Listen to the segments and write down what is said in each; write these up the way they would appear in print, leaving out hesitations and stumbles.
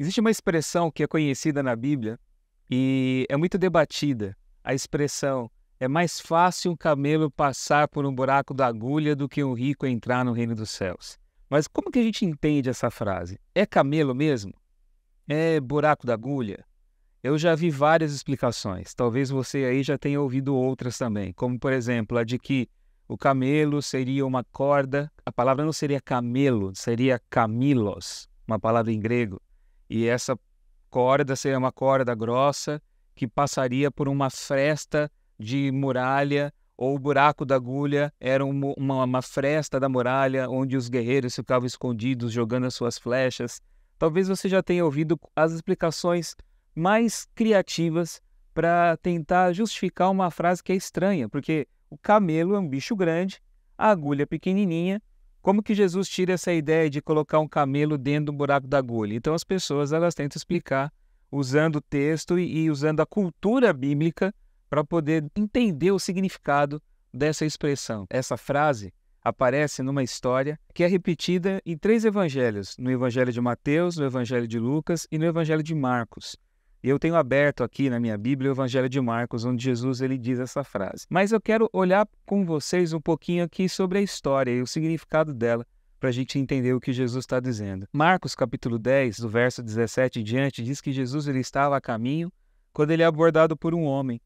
Existe uma expressão que é conhecida na Bíblia e é muito debatida. A expressão é mais fácil um camelo passar por um buraco da agulha do que um rico entrar no reino dos céus. Mas como que a gente entende essa frase? É camelo mesmo? É buraco da agulha? Eu já vi várias explicações. Talvez você aí já tenha ouvido outras também, como por exemplo a de que o camelo seria uma corda. A palavra não seria camelo, seria camilos, uma palavra em grego. E essa corda seria uma corda grossa que passaria por uma fresta de muralha, ou o buraco da agulha era uma fresta da muralha onde os guerreiros ficavam escondidos jogando as suas flechas. Talvez você já tenha ouvido as explicações mais criativas para tentar justificar uma frase que é estranha, porque o camelo é um bicho grande, a agulha é pequenininha. Como que Jesus tira essa ideia de colocar um camelo dentro do buraco da agulha? Então as pessoas elas tentam explicar usando o texto e usando a cultura bíblica para poder entender o significado dessa expressão. Essa frase aparece numa história que é repetida em 3 evangelhos, no Evangelho de Mateus, no Evangelho de Lucas e no Evangelho de Marcos. E eu tenho aberto aqui na minha Bíblia o Evangelho de Marcos, onde Jesus ele diz essa frase. Mas eu quero olhar com vocês um pouquinho aqui sobre a história e o significado dela, para a gente entender o que Jesus está dizendo. Marcos capítulo 10, do verso 17 em diante, diz que Jesus ele estava a caminho quando ele é abordado por um homem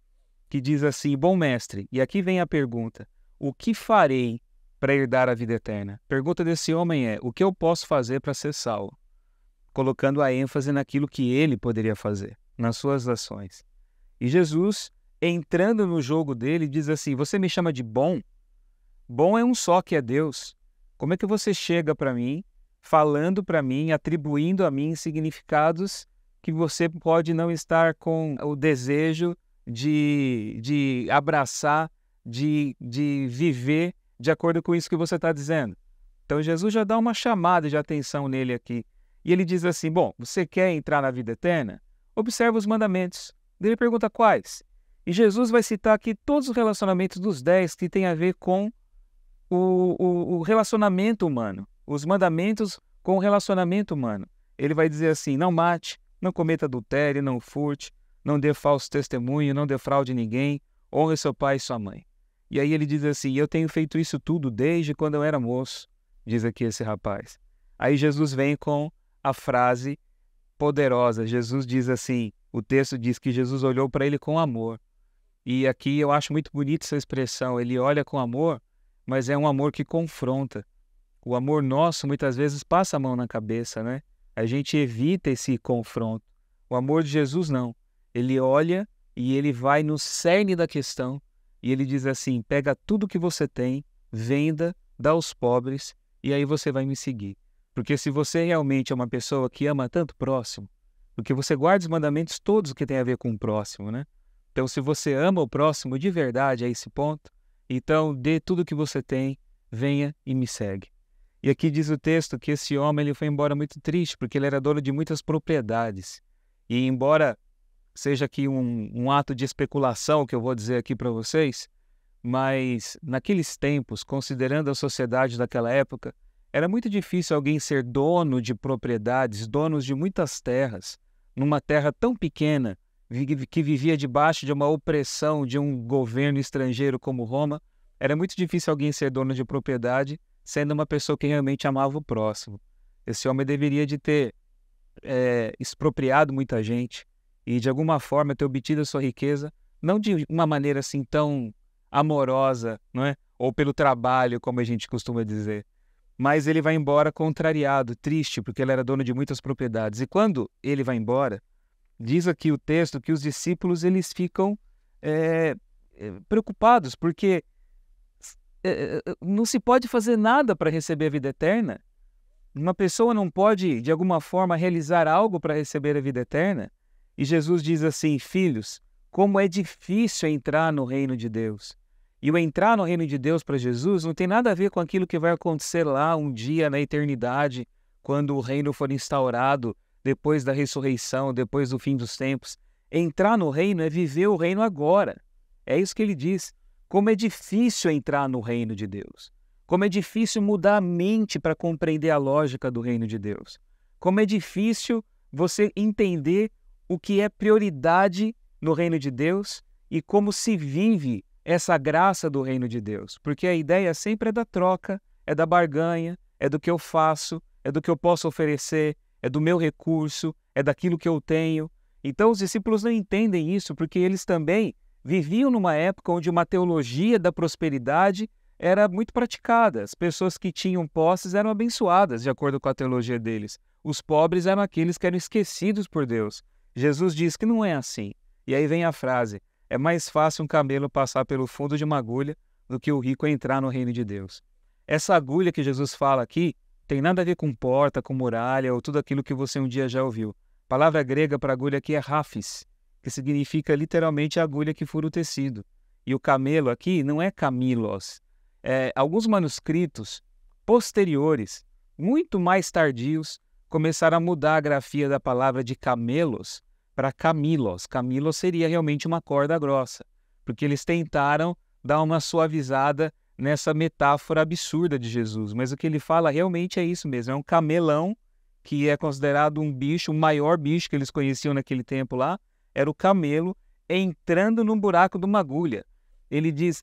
que diz assim: bom mestre, e aqui vem a pergunta, o que farei para herdar a vida eterna? A pergunta desse homem é, o que eu posso fazer para ser salvo? Colocando a ênfase naquilo que ele poderia fazer, nas suas ações. E Jesus, entrando no jogo dele, diz assim: você me chama de bom? Bom é um só, que é Deus. Como é que você chega para mim, falando para mim, atribuindo a mim significados que você pode não estar com o desejo de abraçar, de viver de acordo com isso que você está dizendo? Então Jesus já dá uma chamada de atenção nele aqui. E ele diz assim: bom, você quer entrar na vida eterna? Observa os mandamentos. Ele pergunta quais. E Jesus vai citar aqui todos os relacionamentos dos 10 que tem a ver com o relacionamento humano. Os mandamentos com o relacionamento humano. Ele vai dizer assim: não mate, não cometa adultério, não furte, não dê falso testemunho, não defraude ninguém, honre seu pai e sua mãe. E aí ele diz assim: eu tenho feito isso tudo desde quando eu era moço, diz aqui esse rapaz. Aí Jesus vem com a frase poderosa. Jesus diz assim, o texto diz que Jesus olhou para ele com amor. E aqui eu acho muito bonita essa expressão, ele olha com amor, mas é um amor que confronta. O amor nosso muitas vezes passa a mão na cabeça, né? A gente evita esse confronto. O amor de Jesus não. Ele olha e ele vai no cerne da questão e ele diz assim: pega tudo que você tem, venda, dá aos pobres e aí você vai me seguir. Porque se você realmente é uma pessoa que ama tanto o próximo, porque você guarda os mandamentos todos que tem a ver com o próximo, né? Então, se você ama o próximo de verdade a esse ponto, então dê tudo que você tem, venha e me segue. E aqui diz o texto que esse homem ele foi embora muito triste, porque ele era dono de muitas propriedades. E embora seja aqui um ato de especulação que eu vou dizer aqui para vocês, mas naqueles tempos, considerando a sociedade daquela época, era muito difícil alguém ser dono de propriedades, donos de muitas terras, numa terra tão pequena, que vivia debaixo de uma opressão de um governo estrangeiro como Roma. Era muito difícil alguém ser dono de propriedade, sendo uma pessoa que realmente amava o próximo. Esse homem deveria de ter expropriado muita gente e de alguma forma ter obtido a sua riqueza, não de uma maneira assim tão amorosa, não é? Ou pelo trabalho, como a gente costuma dizer. Mas ele vai embora contrariado, triste, porque ele era dono de muitas propriedades. E quando ele vai embora, diz aqui o texto que os discípulos eles ficam preocupados, porque não se pode fazer nada para receber a vida eterna. Uma pessoa não pode, de alguma forma, realizar algo para receber a vida eterna. E Jesus diz assim: filhos, como é difícil entrar no reino de Deus. E o entrar no reino de Deus para Jesus não tem nada a ver com aquilo que vai acontecer lá um dia na eternidade, quando o reino for instaurado, depois da ressurreição, depois do fim dos tempos. Entrar no reino é viver o reino agora. É isso que ele diz. Como é difícil entrar no reino de Deus. Como é difícil mudar a mente para compreender a lógica do reino de Deus. Como é difícil você entender o que é prioridade no reino de Deus e como se vive essa graça do reino de Deus. Porque a ideia sempre é da troca, é da barganha, é do que eu faço, é do que eu posso oferecer, é do meu recurso, é daquilo que eu tenho. Então os discípulos não entendem isso porque eles também viviam numa época onde uma teologia da prosperidade era muito praticada. As pessoas que tinham posses eram abençoadas, de acordo com a teologia deles. Os pobres eram aqueles que eram esquecidos por Deus. Jesus diz que não é assim. E aí vem a frase: é mais fácil um camelo passar pelo fundo de uma agulha do que o rico entrar no reino de Deus. Essa agulha que Jesus fala aqui tem nada a ver com porta, com muralha ou tudo aquilo que você um dia já ouviu. A palavra grega para agulha aqui é rafis, que significa literalmente a agulha que fura o tecido. E o camelo aqui não é camilos. Alguns manuscritos posteriores, muito mais tardios, começaram a mudar a grafia da palavra de camelos para camilos. Camilos seria realmente uma corda grossa, porque eles tentaram dar uma suavizada nessa metáfora absurda de Jesus. Mas o que ele fala realmente é isso mesmo, é um camelão, que é considerado um bicho, o maior bicho que eles conheciam naquele tempo lá, era o camelo entrando num buraco de uma agulha. Ele diz,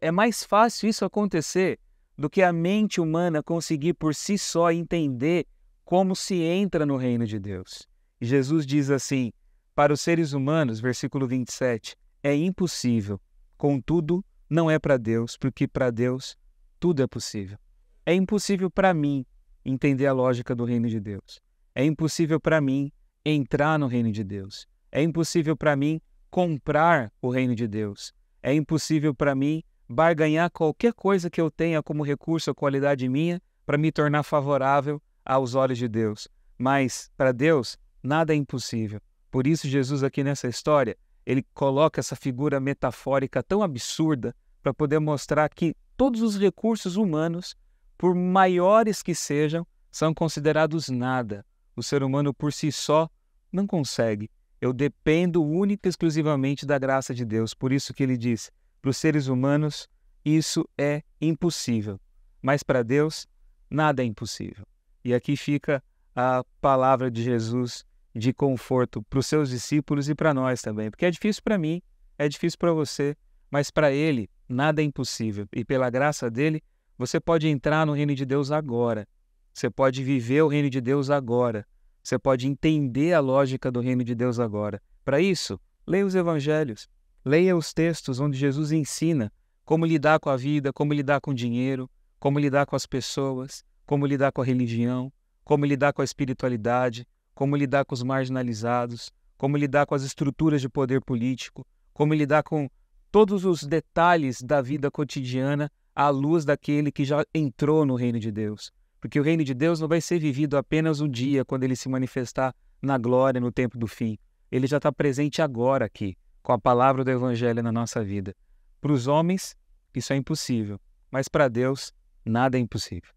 é mais fácil isso acontecer do que a mente humana conseguir por si só entender como se entra no reino de Deus. E Jesus diz assim, para os seres humanos, versículo 27, é impossível, contudo, não é para Deus, porque para Deus tudo é possível. É impossível para mim entender a lógica do reino de Deus. É impossível para mim entrar no reino de Deus. É impossível para mim comprar o reino de Deus. É impossível para mim barganhar qualquer coisa que eu tenha como recurso ou qualidade minha para me tornar favorável aos olhos de Deus. Mas para Deus nada é impossível. Por isso Jesus aqui nessa história, ele coloca essa figura metafórica tão absurda para poder mostrar que todos os recursos humanos, por maiores que sejam, são considerados nada. O ser humano por si só não consegue. Eu dependo única e exclusivamente da graça de Deus. Por isso que ele diz, para os seres humanos, isso é impossível. Mas para Deus, nada é impossível. E aqui fica a palavra de Jesus de conforto para os seus discípulos e para nós também. Porque é difícil para mim, é difícil para você, mas para Ele nada é impossível. E pela graça dEle, você pode entrar no reino de Deus agora. Você pode viver o reino de Deus agora. Você pode entender a lógica do reino de Deus agora. Para isso, leia os evangelhos. Leia os textos onde Jesus ensina como lidar com a vida, como lidar com o dinheiro, como lidar com as pessoas, como lidar com a religião, como lidar com a espiritualidade, como lidar com os marginalizados, como lidar com as estruturas de poder político, como lidar com todos os detalhes da vida cotidiana à luz daquele que já entrou no reino de Deus. Porque o reino de Deus não vai ser vivido apenas um dia, quando ele se manifestar na glória, no tempo do fim. Ele já está presente agora aqui, com a palavra do Evangelho na nossa vida. Para os homens, isso é impossível, mas para Deus, nada é impossível.